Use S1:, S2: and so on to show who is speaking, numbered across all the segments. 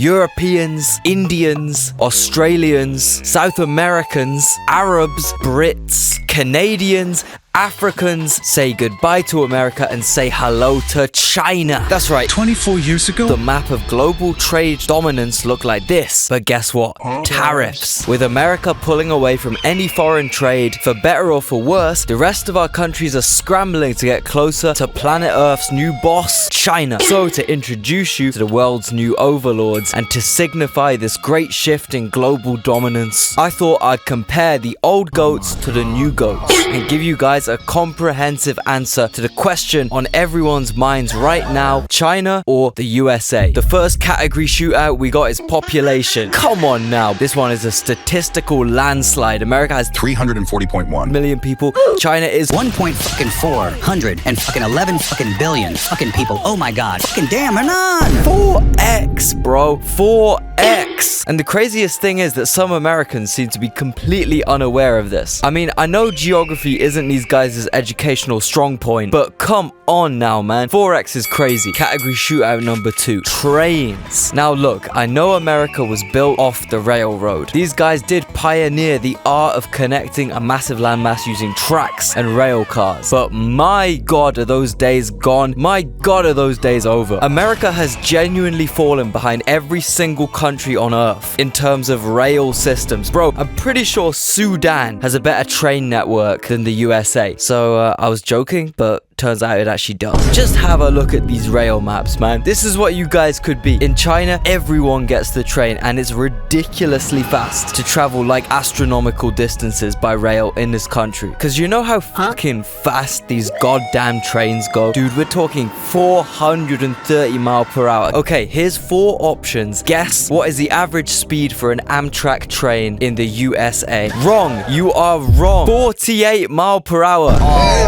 S1: Europeans, Indians, Australians, South Americans, Arabs, Brits, Canadians, Africans say goodbye to America and say hello to China. That's right.
S2: 24 years ago,
S1: the map of global trade dominance looked like this. But guess what? Tariffs. With America pulling away from any foreign trade, for better or for worse, the rest of our countries are scrambling to get closer to planet Earth's new boss, China. So to introduce you to the world's new overlords and to signify this great shift in global dominance, I thought I'd compare the old goats to the new goats and give you guys a comprehensive answer to the question on everyone's minds right now: China or the USA? The first category shootout we got is population. Come on now, this one is a statistical landslide. America has
S2: 340.1
S1: million people. China is
S3: 1.411 billion fucking people. Oh my god. Fucking damn, or none.
S1: 4x, bro. 4x. And the craziest thing is that some Americans seem to be completely unaware of this. I mean, I know geography isn't these guys' educational strong point, but come on now, man. 4x is crazy. Category shootout number 2, trains. Now look, I know America was built off the railroad. These guys did pioneer the art of connecting a massive landmass using tracks and rail cars. But my god, are those days gone? My god, are those days over? America has genuinely fallen behind every single country on earth in terms of rail systems. Bro, I'm pretty sure Sudan has a better train network than the USA. So I was joking, but turns out it actually does. Just have a look at these rail maps, man. This is what you guys could be. In China, everyone gets the train, and it's ridiculously fast to travel like astronomical distances by rail in this country. Because you know how fucking fast these goddamn trains go? Dude, we're talking 430 miles per hour. Okay, here's 4 options. Guess what is the average speed for an Amtrak train in the USA? Wrong. You are wrong. 48 miles per hour.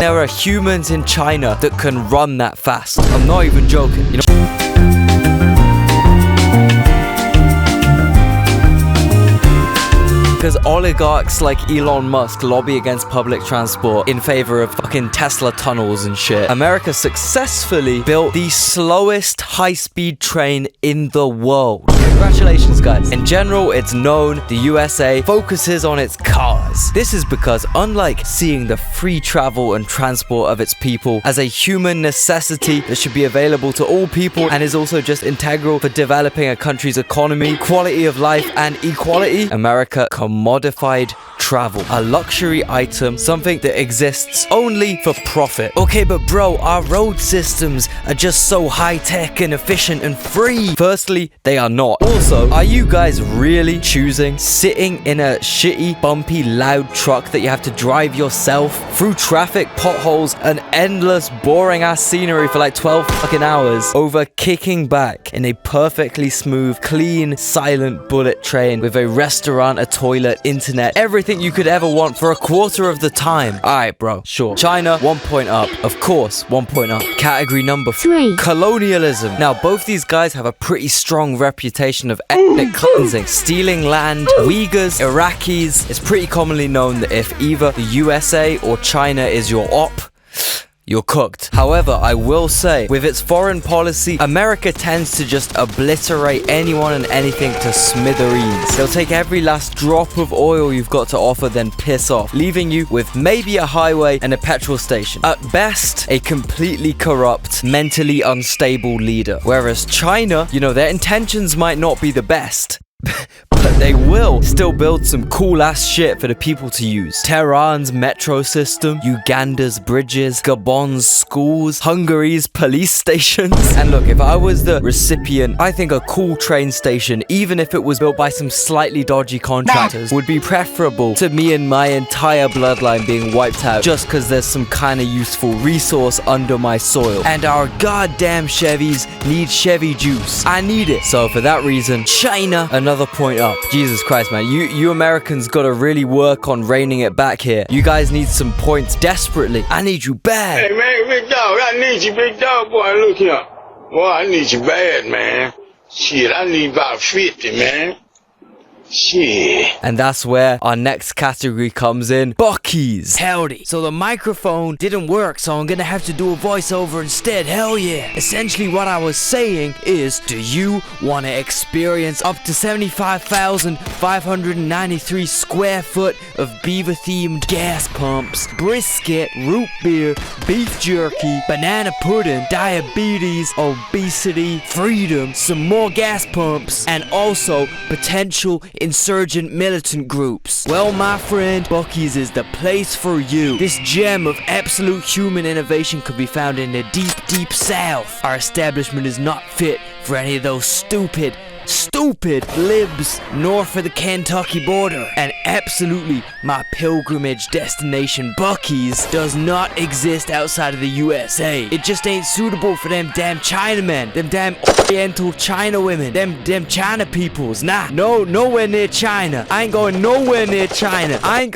S1: There are humans in China that can run that fast. I'm not even joking, you know. Because oligarchs like Elon Musk lobby against public transport in favor of fucking Tesla tunnels and shit, America successfully built the slowest high-speed train in the world. Congratulations, guys. In general, it's known the USA focuses on its cars. This is because, unlike seeing the free travel and transport of its people as a human necessity that should be available to all people and is also just integral for developing a country's economy, quality of life, and equality, America commodified travel, a luxury item, something that exists only for profit. Okay, but bro, our road systems are just so high-tech and efficient and free. Firstly, they are not. Also, are you guys really choosing sitting in a shitty, bumpy, loud truck that you have to drive yourself through traffic, potholes, and endless, boring-ass scenery for like 12 fucking hours over kicking back in a perfectly smooth, clean, silent bullet train with a restaurant, a toilet, internet, everything you could ever want for a quarter of the time? Alright, bro, sure. China, 1 point up. Of course, 1 point up. Category number 3, colonialism. Now, both these guys have a pretty strong reputation of ethnic cleansing, stealing land. Uyghurs, Iraqis. It's pretty commonly known that if either the USA or China is your op, you're cooked. However, I will say, with its foreign policy, America tends to just obliterate anyone and anything to smithereens. They'll take every last drop of oil you've got to offer, then piss off, leaving you with maybe a highway and a petrol station. At best, a completely corrupt, mentally unstable leader. Whereas China, you know, their intentions might not be the best, but they will still build some cool ass shit for the people to use. Tehran's metro system, Uganda's bridges, Gabon's schools, Hungary's police stations. And look, if I was the recipient, I think a cool train station, even if it was built by some slightly dodgy contractors, would be preferable to me and my entire bloodline being wiped out just because there's some kind of useful resource under my soil. And our goddamn Chevys need Chevy juice. I need it. So for that reason, China, another point up. Jesus Christ, man. You Americans gotta really work on reining it back here. You guys need some points desperately. I need you bad.
S4: Hey, man, big dog. I need you, big dog. Boy, look here. Boy, I need you bad, man. Shit, I need about 50, man. Shit.
S1: And that's where our next category comes in. Buc-ee's. Howdy. So the microphone didn't work, so I'm gonna have to do a voiceover instead. Hell yeah. Essentially what I was saying is, do you want to experience up to 75,593 square foot of beaver themed gas pumps, brisket, root beer, beef jerky, banana pudding, diabetes, obesity, freedom, some more gas pumps, and also potential insurgent militant groups? Well, my friend, Buc-ee's is the place for you. This gem of absolute human innovation could be found in the deep, deep south. Our establishment is not fit for any of those stupid libs north of the Kentucky border. And absolutely, my pilgrimage destination, Buc-ee's, does not exist outside of the USA. It just ain't suitable for them damn Chinamen, them damn Oriental China women, them China peoples. Nah, nowhere near China. I ain't going nowhere near China. I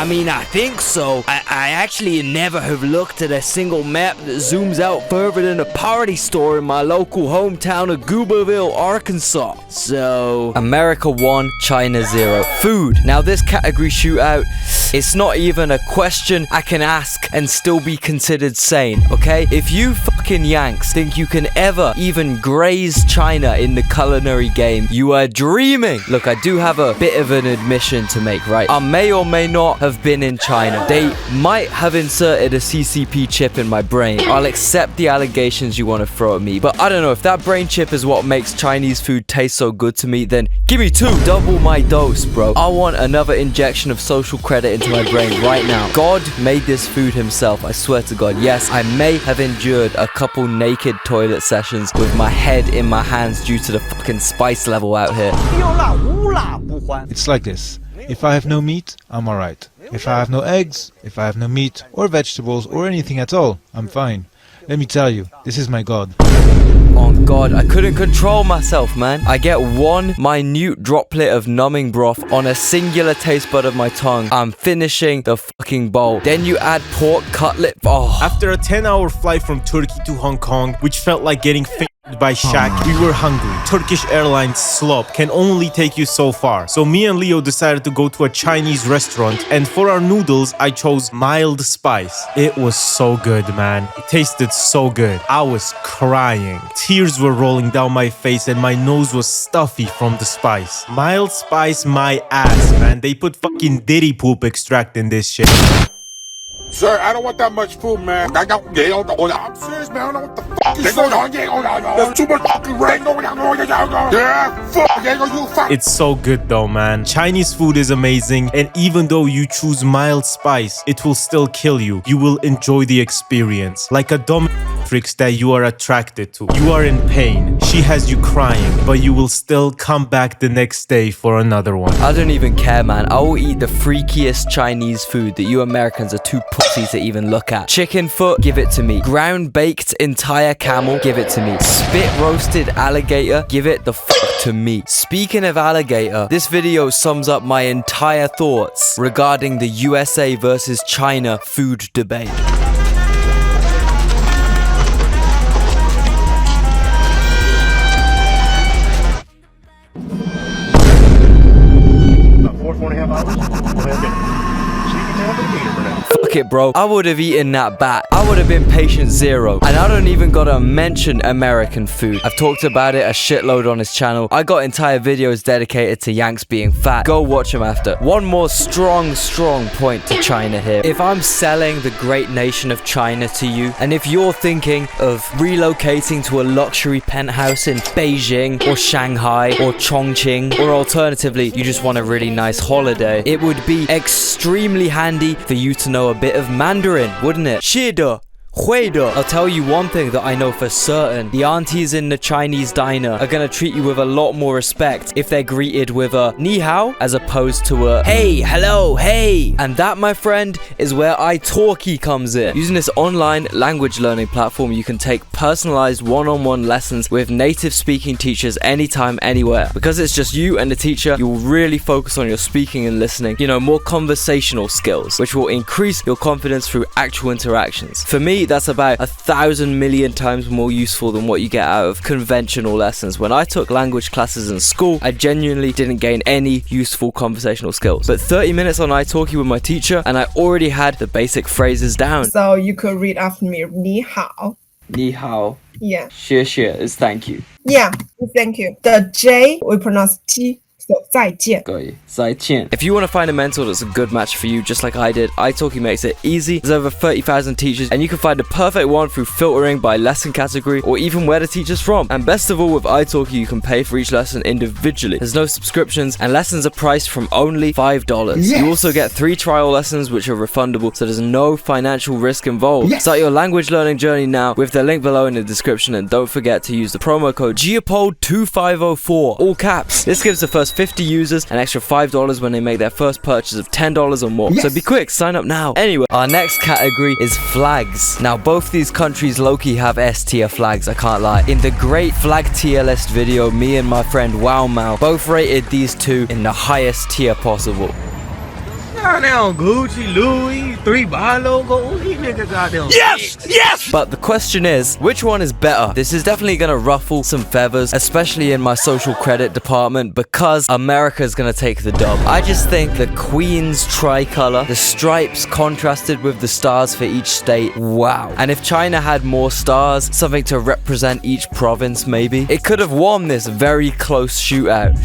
S1: mean, I think so. I actually never have looked at a single map that zooms out further than a party store in my local hometown of Gooberville, Arkansas. So, America 1, China 0. Food. Now this category shootout, it's not even a question I can ask and still be considered sane, okay? If you fucking Yanks think you can ever even graze China in the culinary game, you are dreaming. Look, I do have a bit of an admission to make, right? I may or may not have been in China. They might have inserted a CCP chip in my brain. I'll accept the allegations you want to throw at me, but I don't know, if that brain chip is what makes Chinese food taste so good to me, then give me 2. Double my dose, bro. I want another injection of social credit into my brain right now. God made this food himself, I swear to God. Yes, I may have endured a couple naked toilet sessions with my head in my hands due to the fucking spice level out here.
S5: It's like this. If I have no meat, I'm alright. If I have no eggs, if I have no meat or vegetables or anything at all, I'm fine. Let me tell you, this is my God.
S1: Oh God, I couldn't control myself, man. I get one minute droplet of numbing broth on a singular taste bud of my tongue. I'm finishing the fucking bowl. Then you add pork cutlet. Oh.
S6: After a 10-hour flight from Turkey to Hong Kong, which felt like getting by Shaq, we were hungry. Turkish Airlines slop can only take you so far. So me and Leo decided to go to a Chinese restaurant, and for our noodles, I chose mild spice. It was so good, man. It tasted so good. I was crying. Tears were rolling down my face and my nose was stuffy from the spice. Mild spice my ass, man. They put fucking diddy poop extract in this shit.
S2: Sir, I don't want that much food, man. I'm serious, man. I don't know what the fuck is going on. There's too much fucking rain going on. Yeah, fuck.
S6: It's so good though, man. Chinese food is amazing, and even though you choose mild spice, it will still kill you. You will enjoy the experience. Like a dominatrix that you are attracted to. You are in pain. She has you crying, but you will still come back the next day for another one.
S1: I don't even care, man. I will eat the freakiest Chinese food that you Americans are too pussy to even look at. Chicken foot, give it to me. Ground baked entire camel, give it to me. Spit roasted alligator, give it the fuck to me. Speaking of alligator, this video sums up my entire thoughts regarding the USA versus China food debate. Fuck it, bro. I would have eaten that bat. I would have been patient 0. And I don't even gotta mention American food. I've talked about it a shitload on his channel. I got entire videos dedicated to Yanks being fat. Go watch them after. One more strong point to China here. If I'm selling the great nation of China to you, and if you're thinking of relocating to a luxury penthouse in Beijing or Shanghai or Chongqing, or alternatively, you just want a really nice holiday, it would be extremely handy for you to know a bit of Mandarin, wouldn't it? 是的 I'll tell you one thing that I know for certain. The aunties in the Chinese diner are gonna treat you with a lot more respect if they're greeted with a ni hao as opposed to a hey, hello, hey. And that, my friend, is where italki comes in. Using this online language learning platform, you can take personalized one-on-one lessons with native speaking teachers anytime, anywhere. Because it's just you and the teacher, you'll really focus on your speaking and listening, you know, more conversational skills, which will increase your confidence through actual interactions. For me, that's about 1,000 million times more useful than what you get out of conventional lessons. When I took language classes in school, I genuinely didn't gain any useful conversational skills. But 30 minutes on italki with my teacher, and I already had the basic phrases down.
S7: So you could read after me. 你好.
S1: Ni hao.
S7: Yeah.
S1: 谢谢 is thank you.
S7: Yeah. Thank you. The J we pronounce T. So 再见.
S1: If you want to find a mentor that's a good match for you, just like I did, italki makes it easy. There's over 30,000 teachers, and you can find the perfect one through filtering by lesson category or even where the teacher's from. And best of all, with italki, you can pay for each lesson individually. There's no subscriptions, and lessons are priced from only $5. Yes. You also get 3 trial lessons, which are refundable, so there's no financial risk involved. Yes. Start your language learning journey now with the link below in the description, and don't forget to use the promo code GEOPOLD2504, all caps. This gives the first 50 users an extra $5 when they make their first purchase of $10 or more. Yes. So be quick, sign up now. Anyway, our next category is flags. Now, both these countries low-key have S-tier flags, I can't lie. In the great flag tier list video, me and my friend Wow Mao both rated these two in the highest tier possible.
S8: Goddamn Gucci, Louis, 3 buy logo, these niggas goddamn.
S1: Yes! Yes! But the question is, which one is better? This is definitely gonna ruffle some feathers, especially in my social credit department, because America's gonna take the dub. I just think the Queen's tricolor, the stripes contrasted with the stars for each state, wow. And if China had more stars, something to represent each province maybe, it could have won this very close shootout.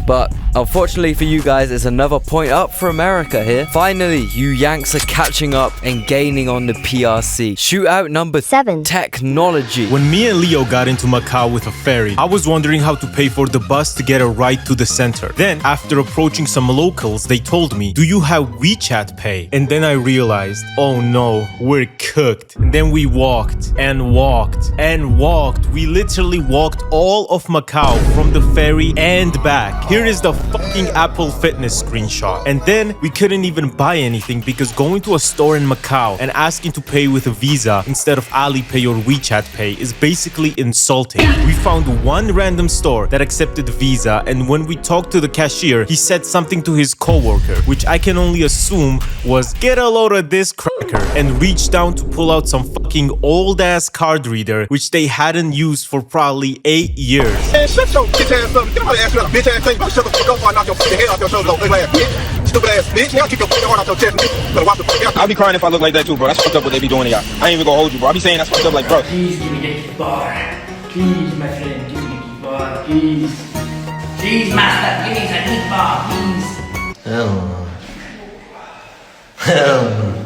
S1: But unfortunately for you guys, it's another point up for America here. Finally, you Yanks are catching up and gaining on the PRC. Shootout number 7. Technology.
S6: When me and Leo got into Macau with a ferry, I was wondering how to pay for the bus to get a ride to the center. Then, after approaching some locals, they told me, "Do you have WeChat Pay?" And then I realized, oh no, we're cooked. And then we walked and walked and walked. We literally walked all of Macau from the ferry and back. Here is the fucking Apple Fitness screenshot. And then we couldn't even buy anything because going to a store in Macau and asking to pay with a Visa instead of Alipay or WeChat Pay is basically insulting. We found one random store that accepted Visa, and when we talked to the cashier, he said something to his coworker, which I can only assume was "get a load of this cracker," and reached down to pull out some fucking old ass card reader which they hadn't used for probably 8 years.
S2: Man, shut your bitch ass up. Get out ask you a bitch ass thing. Shut the fuck up or I knock your fucking head off your shoulders, ugly ass bitch. Stupid ass bitch. Now kick your fucking heart out your chest. Better watch the fuck out. I'll be crying if I look like that too, bro. That's fucked up what they be doing to y'all. I ain't even gonna hold you, bro. I be saying that's fucked up like, bro.
S9: Please give me the keyboard. Please, my friend, give me the keyboard. Please. Please, master, give me the keyboard, please.
S8: Hell no. Hell no.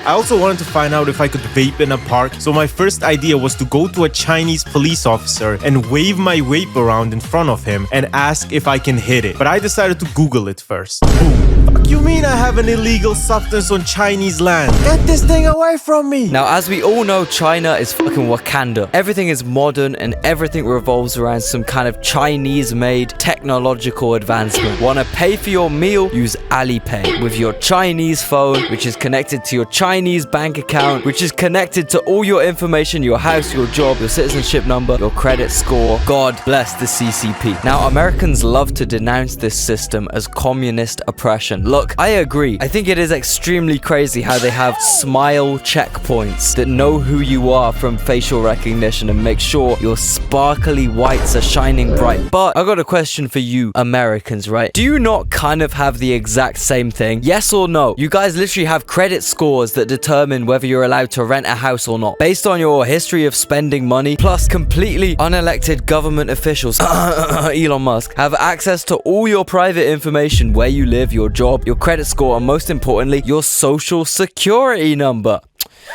S6: I also wanted to find out if I could vape in a park, so my first idea was to go to a Chinese police officer and wave my vape around in front of him and ask if I can hit it. But I decided to Google it first. Boom. Fuck you mean I have an illegal substance on Chinese land? Get this thing away from me!
S1: Now, as we all know, China is fucking Wakanda. Everything is modern and everything revolves around some kind of Chinese-made technological advancement. Wanna pay for your meal? Use Alipay with your Chinese phone, which is connected to your Chinese bank account, which is connected to all your information, your house, your job, your citizenship number, your credit score. God bless the CCP. Now, Americans love to denounce this system as communist oppression. Look, I agree. I think it is extremely crazy how they have smile checkpoints that know who you are from facial recognition and make sure your sparkly whites are shining bright. But I got a question for you Americans, right? Do you not kind of have the exact same thing? Yes or no? You guys literally have credit scores that determine whether you're allowed to rent a house or not, based on your history of spending money, plus completely unelected government officials, Elon Musk, have access to all your private information, where you live, your job, your credit score, and most importantly, your social security number.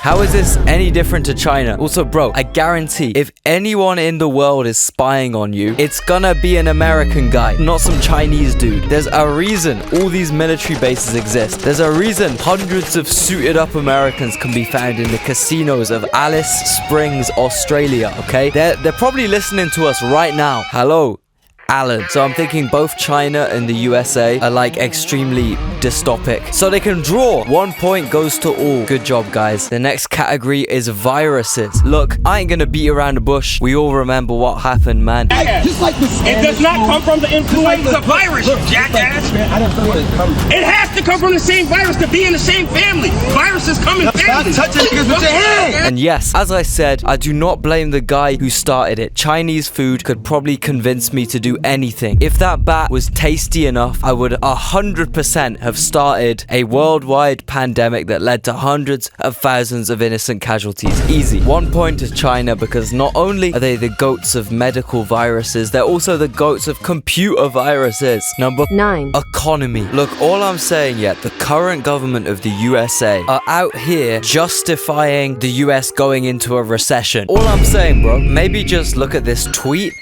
S1: How is this any different to China? Also, bro, I guarantee if anyone in the world is spying on you, it's gonna be an American guy, not some Chinese dude. There's a reason all these military bases exist. There's a reason hundreds of suited up Americans can be found in the casinos of Alice Springs, Australia, okay? They're probably listening to us right now. Hello, Alan. So I'm thinking both China and the USA are like extremely dystopic. So they can draw. 1 point goes to all. Good job, guys. The next category is viruses. Look, I ain't gonna beat around the bush. We all remember what happened, man.
S4: Just like it does not come from the influenza virus, you jackass. It has to come from the same virus to be in the same family. Viruses come in families. Stop touching niggas with your hand.
S1: And yes, as I said, I do not blame the guy who started it. Chinese food could probably convince me to do anything. If that bat was tasty enough, I would 100% have started a worldwide pandemic that led to hundreds of thousands of innocent casualties. Easy. 1 point to China because not only are they the goats of medical viruses, they're also the goats of computer viruses. Number 9. Economy. Look, all I'm saying yet, the current government of the USA are out here justifying the US going into a recession. All I'm saying, bro, maybe just look at this tweet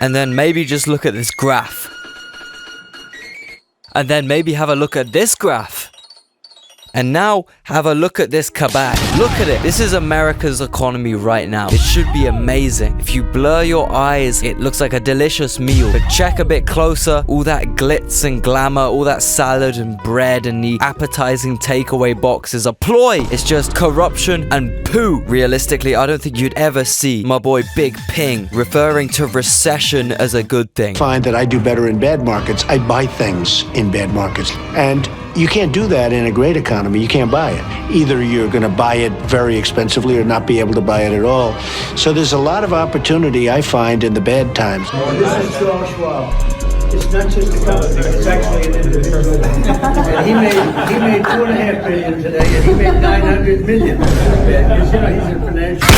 S1: and then maybe just look at this graph. And then maybe have a look at this graph. And now, have a look at this kabak. Look at it. This is America's economy right now. It should be amazing. If you blur your eyes, it looks like a delicious meal. But check a bit closer. All that glitz and glamour, all that salad and bread and the appetizing takeaway box is a ploy. It's just corruption and poo. Realistically, I don't think you'd ever see my boy Big Ping referring to recession as a good thing.
S10: Find that I do better in bad markets. I buy things in bad markets. And you can't do that in a great economy. You can't buy it. Either you're going to buy it very expensively or not be able to buy it at all. So there's a lot of opportunity, I find, in the bad times.
S9: This is Charles Schwab. It's not just a company, it's actually an individual. And he made $2.5 billion today, and he made 900 million. He's a financial.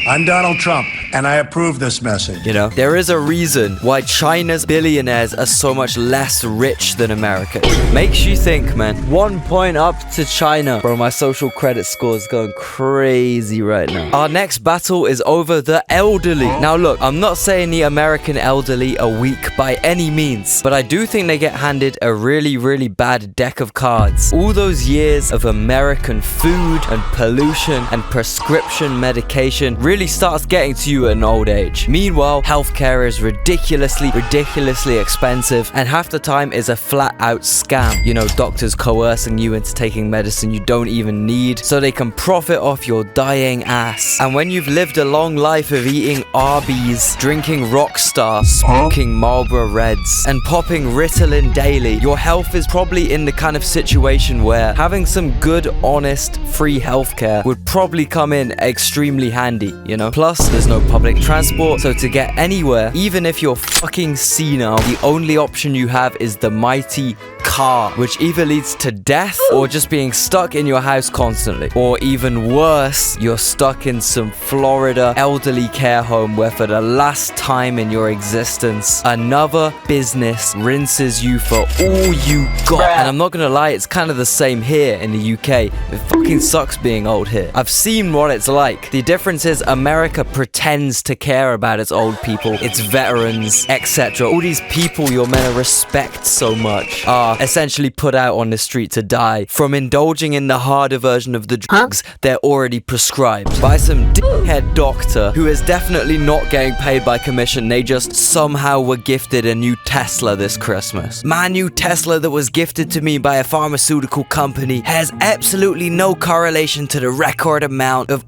S10: I'm Donald Trump, and I approve this message.
S1: You know, there is a reason why China's billionaires are so much less rich than America. Makes you think, man. 1 point up to China. Bro, my social credit score is going crazy right now. Our next battle is over the elderly. Now look, I'm not saying the American elderly are weak by any means, but I do think they get handed a really, really bad deck of cards. All those years of American food and pollution and prescription medication really starts getting to you at an old age. Meanwhile, healthcare is ridiculously expensive, and half the time is a flat out scam. You know, doctors coercing you into taking medicine you don't even need so they can profit off your dying ass. And when you've lived a long life of eating Arby's, drinking Rockstar, smoking Marlboro Reds, and popping Ritalin daily, your health is probably in the kind of situation where having some good, honest, free healthcare would probably come in extremely handy, you know? Plus, there's no public transport, so to get anywhere, even if you're fucking senile, the only option you have is the mighty car, which either leads to death or just being stuck in your house constantly. Or even worse, you're stuck in some Florida elderly care home where for the last time in your existence, another business rinses you for all you got. And I'm not gonna lie, it's kind of the same here in the UK. It fucking sucks being old here. I've seen what it's like. The difference is America pretends to care about its old people, its veterans, etc. All these people you're meant to respect so much are essentially put out on the street to die from indulging in the harder version of the drugs they're already prescribed by some dickhead doctor who is definitely not getting paid by commission. They just somehow were gifted a new Tesla this Christmas. My new Tesla that was gifted to me by a pharmaceutical company has absolutely no correlation to the record amount of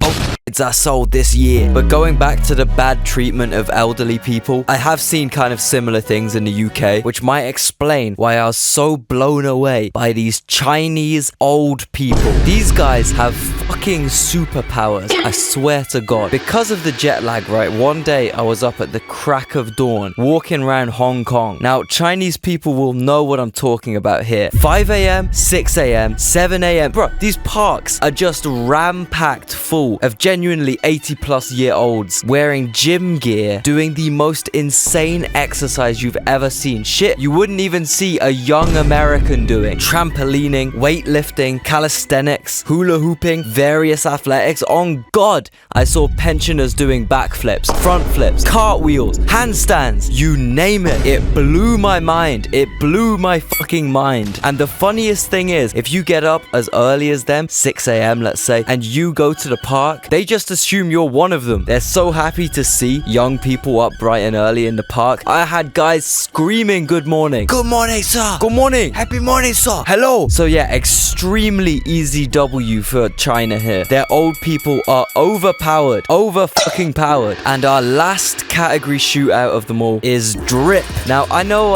S1: I sold this year. But going back to the bad treatment of elderly people, I have seen kind of similar things in the UK, which might explain why I was so blown away by these Chinese old people. These guys have fucking superpowers, I swear to God. Because of the jet lag, right, one day I was up at the crack of dawn, walking around Hong Kong. Now, Chinese people will know what I'm talking about here. 5 a.m., 6 a.m., 7 a.m. Bro, these parks are just ram-packed full of genuine genuinely 80-plus-year-olds wearing gym gear doing the most insane exercise you've ever seen. Shit, you wouldn't even see a young American doing. Trampolining, weightlifting, calisthenics, hula hooping, various athletics. On God, I saw pensioners doing backflips, front flips, cartwheels, handstands, you name it. It blew my mind. It blew my fucking mind. And the funniest thing is, if you get up as early as them, 6 a.m. let's say, and you go to the park, they just assume you're one of them. They're so happy to see young people up bright and early in the park. I had guys screaming good morning. Good morning, sir. Good morning. Happy morning, sir. Hello. So yeah, extremely easy W for China here. Their old people are overpowered. Over fucking powered. And our last category shootout of them all is drip. Now, I know.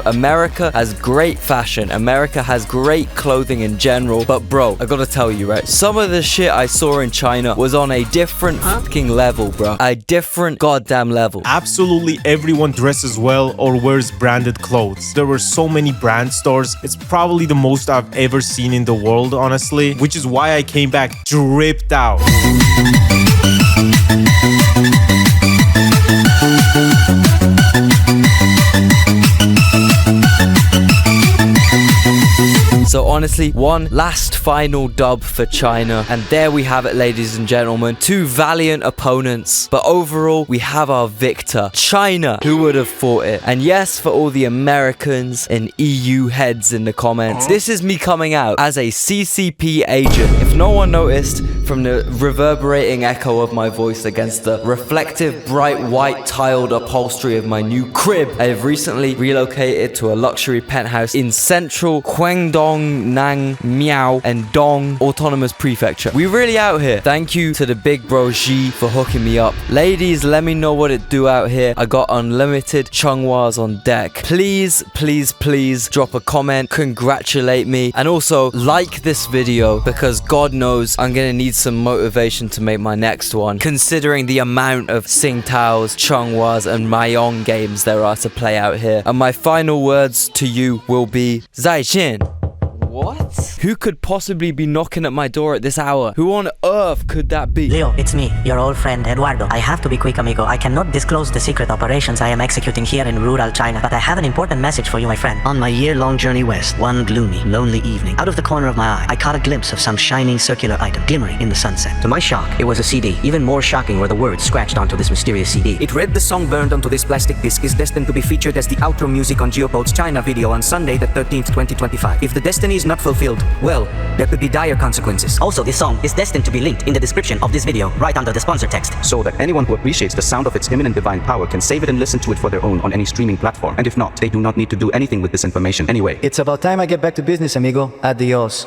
S1: America has great fashion. America has great clothing in general. But bro, I gotta tell you, right? Some of the shit I saw in China was on a different fucking level, bro. A different goddamn level.
S6: Absolutely everyone dresses well or wears branded clothes. There were so many brand stores. It's probably the most I've ever seen in the world, honestly, which is why I came back dripped out.
S1: So honestly, one last final dub for China. And there we have it, ladies and gentlemen. Two valiant opponents. But overall, we have our victor, China. Who would have thought it? And yes, for all the Americans and EU heads in the comments, this is me coming out as a CCP agent. If no one noticed from the reverberating echo of my voice against the reflective, bright white tiled upholstery of my new crib, I have recently relocated to a luxury penthouse in central Guangdong, Nang, Miao, and Dong Autonomous Prefecture. We really out here. Thank you to the big bro Xi for hooking me up. Ladies, let me know what it do out here. I got unlimited chungwas on deck. Please, please, please drop a comment, congratulate me, and also like this video because God knows I'm gonna need some motivation to make my next one, considering the amount of Tsingtaos, chungwas, and Mayong games there are to play out here. And my final words to you will be 再见. What? Who could possibly be knocking at my door at this hour? Who on earth could that be?
S11: Leo, it's me, your old friend Eduardo. I have to be quick, amigo. I cannot disclose the secret operations I am executing here in rural China, but I have an important message for you, my friend. On my year-long journey west, one gloomy, lonely evening, out of the corner of my eye, I caught a glimpse of some shining circular item glimmering in the sunset.
S3: To my shock, it was a CD. Even more shocking were the words scratched onto this mysterious CD. It read, "The song burned onto this plastic disc is destined to be featured as the outro music on Geopod's China video on Sunday the 13th, 2025. If the destiny is not fulfilled, well, there could be dire consequences."
S11: Also, this song is destined to be linked in the description of this video, right under the sponsor text.
S12: So that anyone who appreciates the sound of its imminent divine power can save it and listen to it for their own on any streaming platform. And if not, they do not need to do anything with this information anyway.
S13: It's about time I get back to business, amigo. Adios.